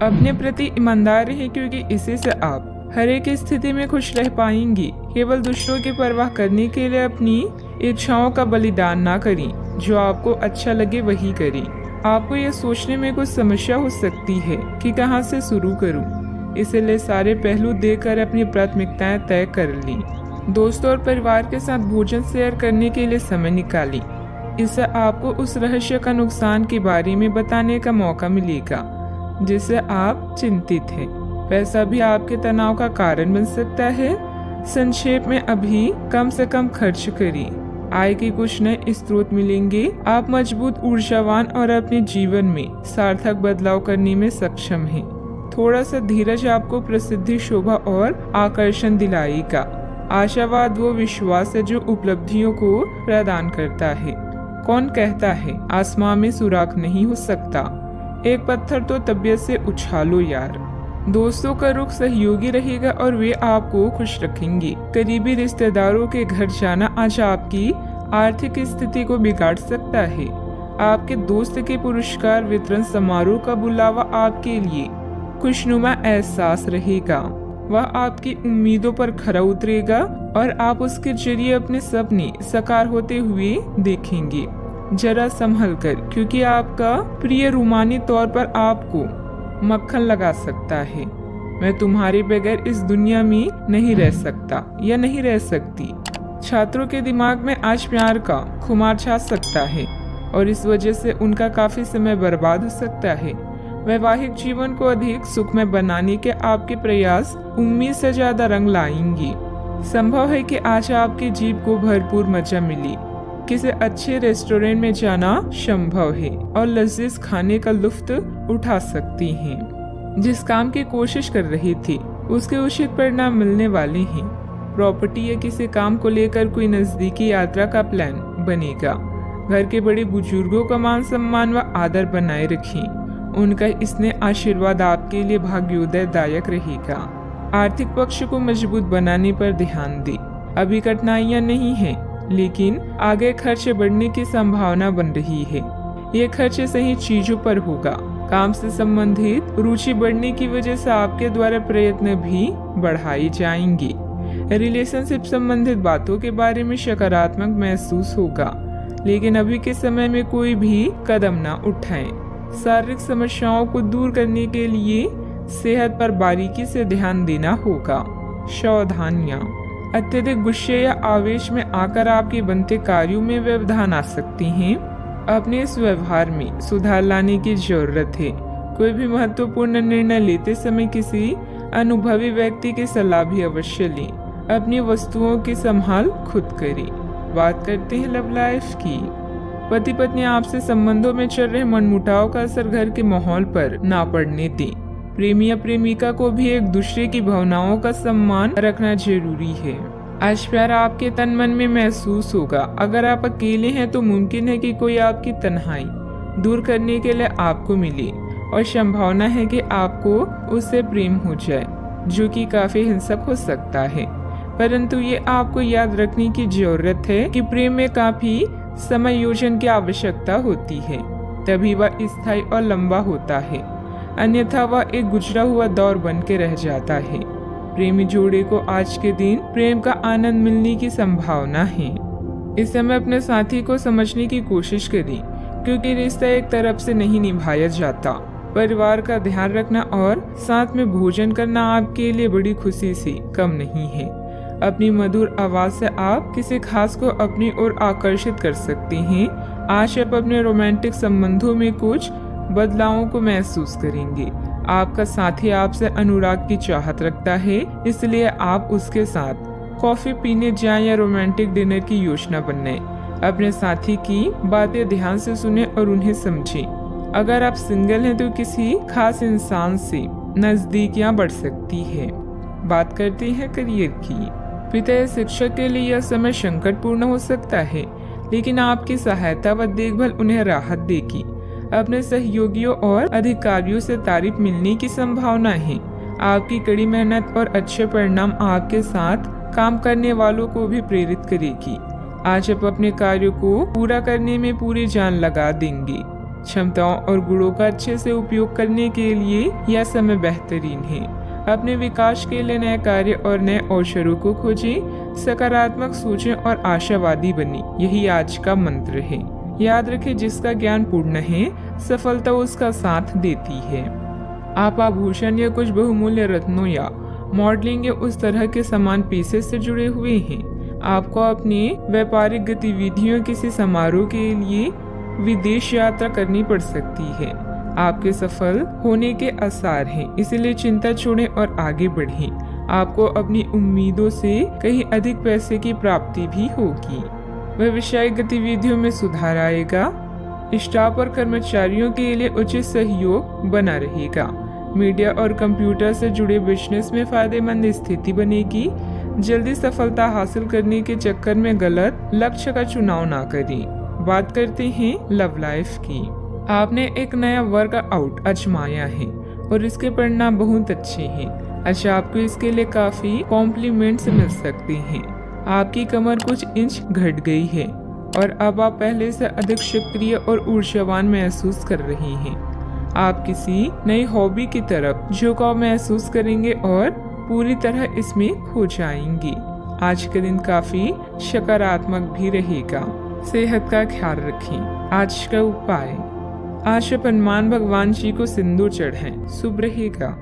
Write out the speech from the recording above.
अपने प्रति ईमानदार रहें, क्योंकि इसी से आप हर एक स्थिति में खुश रह पाएंगी। केवल दूसरों की परवाह करने के लिए अपनी इच्छाओं का बलिदान ना करें। जो आपको अच्छा लगे वही करें। आपको यह सोचने में कुछ समस्या हो सकती है कि कहां से शुरू करूं, इसलिए सारे पहलू देखकर अपनी प्राथमिकताएं तय कर ली। दोस्तों और परिवार के साथ भोजन शेयर करने के लिए समय निकालें। इससे आपको उस रहस्य का नुकसान के बारे में बताने का मौका मिलेगा जिससे आप चिंतित हैं। पैसा भी आपके तनाव का कारण बन सकता है। संक्षेप में अभी कम से कम खर्च करिए। आय के कुछ नए स्रोत मिलेंगे। आप मजबूत, ऊर्जावान और अपने जीवन में सार्थक बदलाव करने में सक्षम हैं। थोड़ा सा धीरज आपको प्रसिद्धि, शोभा और आकर्षण दिलाएगा। आशावाद वो विश्वास है जो उपलब्धियों को प्रदान करता है। कौन कहता है आसमां में सुराख नहीं हो सकता, एक पत्थर तो तबीयत से उछालो यार। दोस्तों का रुख सहयोगी रहेगा और वे आपको खुश रखेंगे। करीबी रिश्तेदारों के घर जाना आज आपकी आर्थिक स्थिति को बिगाड़ सकता है। आपके दोस्त के पुरस्कार वितरण समारोह का बुलावा आपके लिए खुशनुमा एहसास रहेगा। वह आपकी उम्मीदों पर खरा उतरेगा और आप उसके जरिए अपने सपने साकार होते हुए देखेंगे। जरा संभल कर, क्योंकि आपका प्रिय रूमानी तौर पर आपको मक्खन लगा सकता है। मैं तुम्हारे बगैर इस दुनिया में नहीं रह सकता या नहीं रह सकती। छात्रों के दिमाग में आज प्यार का खुमार छा सकता है और इस वजह से उनका काफी समय बर्बाद हो सकता है। वैवाहिक जीवन को अधिक सुखमय बनाने के आपके प्रयास उम्मीद से ज्यादा रंग लाएंगे। संभव है कि आज आपकी जीभ को भरपूर मजा मिले। किसी अच्छे रेस्टोरेंट में जाना संभव है और लजीज खाने का लुत्फ उठा सकती हैं। जिस काम की कोशिश कर रही थी उसके उचित परिणाम मिलने वाले हैं। प्रॉपर्टी या किसी काम को लेकर कोई नजदीकी यात्रा का प्लान बनेगा। घर के बड़े बुजुर्गों का मान सम्मान व आदर बनाए रखें। उनका स्नेह आशीर्वाद आपके लिए भाग्योदयदायक रहेगा। आर्थिक पक्ष को मजबूत बनाने पर ध्यान दें। अभी कठिनाइयां नहीं हैं, लेकिन आगे खर्चे बढ़ने की संभावना बन रही है। ये खर्चे सही चीजों पर होगा। काम से संबंधित रुचि बढ़ने की वजह से आपके द्वारा प्रयत्न भी बढ़ाई जाएंगी। रिलेशनशिप संबंधित बातों के बारे में सकारात्मक महसूस होगा, लेकिन अभी के समय में कोई भी कदम ना उठाएं। शारीरिक समस्याओं को दूर करने के लिए सेहत पर बारीकी से ध्यान देना होगा। सावधानियां, अत्यधिक गुस्से या आवेश में आकर आपके बनते कार्यों में व्यवधान आ सकती हैं। अपने इस व्यवहार में सुधार लाने की जरूरत है। कोई भी महत्वपूर्ण निर्णय लेते समय किसी अनुभवी व्यक्ति की सलाह भी अवश्य लें। अपनी वस्तुओं की संभाल खुद करें। बात करते हैं लव लाइफ की। पति पत्नी आपसे संबंधों में चल रहे मनमुटाव का असर घर के माहौल पर ना पड़ने दें। प्रेमी या प्रेमिका को भी एक दूसरे की भावनाओं का सम्मान रखना जरूरी है। आज प्यार आपके तन मन में महसूस होगा। अगर आप अकेले हैं तो मुमकिन है कि कोई आपकी तन्हाई दूर करने के लिए आपको मिले और संभावना है कि आपको उससे प्रेम हो जाए, जो कि काफी हिंसक हो सकता है। परंतु ये आपको याद रखने की जरूरत है कि प्रेम में काफी समायोजन की आवश्यकता होती है, तभी वह स्थायी और लंबा होता है। अन्यथा वह एक गुजरा हुआ दौर बन के रह जाता है। प्रेमी जोड़े को आज के दिन प्रेम का आनंद मिलने की संभावना है। इस समय अपने साथी को समझने की कोशिश करें, क्योंकि रिश्ता एक तरफ से नहीं निभाया जाता। परिवार का ध्यान रखना और साथ में भोजन करना आपके लिए बड़ी खुशी से कम नहीं है। अपनी मधुर आवाज से आप किसी खास को अपनी ओर आकर्षित कर सकते हैं। आज आप अपने रोमांटिक संबंधों में कुछ बदलावों को महसूस करेंगे। आपका साथी आपसे अनुराग की चाहत रखता है, इसलिए आप उसके साथ कॉफी पीने जाएं या रोमांटिक डिनर की योजना बनाएं। अपने साथी की बातें ध्यान से सुने और उन्हें समझें। अगर आप सिंगल हैं तो किसी खास इंसान से नजदीकियां बढ़ सकती है। बात करते हैं करियर की। पिता या शिक्षक के लिए यह समय संकटपूर्ण हो सकता है, लेकिन आपकी सहायता व देखभाल उन्हें राहत देगी। अपने सहयोगियों और अधिकारियों से तारीफ मिलने की संभावना है। आपकी कड़ी मेहनत और अच्छे परिणाम आपके साथ काम करने वालों को भी प्रेरित करेगी। आज आप अपने कार्यों को पूरा करने में पूरी जान लगा देंगे। क्षमताओं और गुणों का अच्छे से उपयोग करने के लिए यह समय बेहतरीन है। अपने विकास के लिए नए कार्य और नए अवसरों को खोजें, सकारात्मक सोचें और आशावादी बने। यही आज का मंत्र है। याद रखें, जिसका ज्ञान पूर्ण है, सफलता उसका साथ देती है। आप आभूषण या कुछ बहुमूल्य रत्नों या मॉडलिंग या उस तरह के समान पेशे से जुड़े हुए हैं। आपको अपनी व्यापारिक गतिविधियों किसी समारोह के लिए विदेश यात्रा करनी पड़ सकती है। आपके सफल होने के आसार हैं, इसलिए चिंता छोड़ें और आगे बढ़ें। आपको अपनी उम्मीदों से कहीं अधिक पैसे की प्राप्ति भी होगी। व्यवसायिक गतिविधियों में सुधार आएगा। स्टाफ और कर्मचारियों के लिए उचित सहयोग बना रहेगा। मीडिया और कंप्यूटर से जुड़े बिजनेस में फायदेमंद स्थिति बनेगी। जल्दी सफलता हासिल करने के चक्कर में गलत लक्ष्य का चुनाव ना करें। बात करते हैं लव लाइफ की। आपने एक नया वर्कआउट आजमाया है और इसके परिणाम बहुत अच्छे हैं। अच्छा, आपको इसके लिए काफी कॉम्प्लीमेंट्स मिल सकते हैं। आपकी कमर कुछ इंच घट गई है और अब आप पहले से अधिक सक्रिय और ऊर्जावान महसूस कर रहे हैं। आप किसी नई हॉबी की तरफ झुकाव महसूस करेंगे और पूरी तरह इसमें खो जाएंगे। आज का दिन काफी सकारात्मक भी रहेगा। सेहत का ख्याल रखें। आज का उपाय, आज हनुमान भगवान जी को सिंदूर चढ़ाएं, शुभ रहेगा।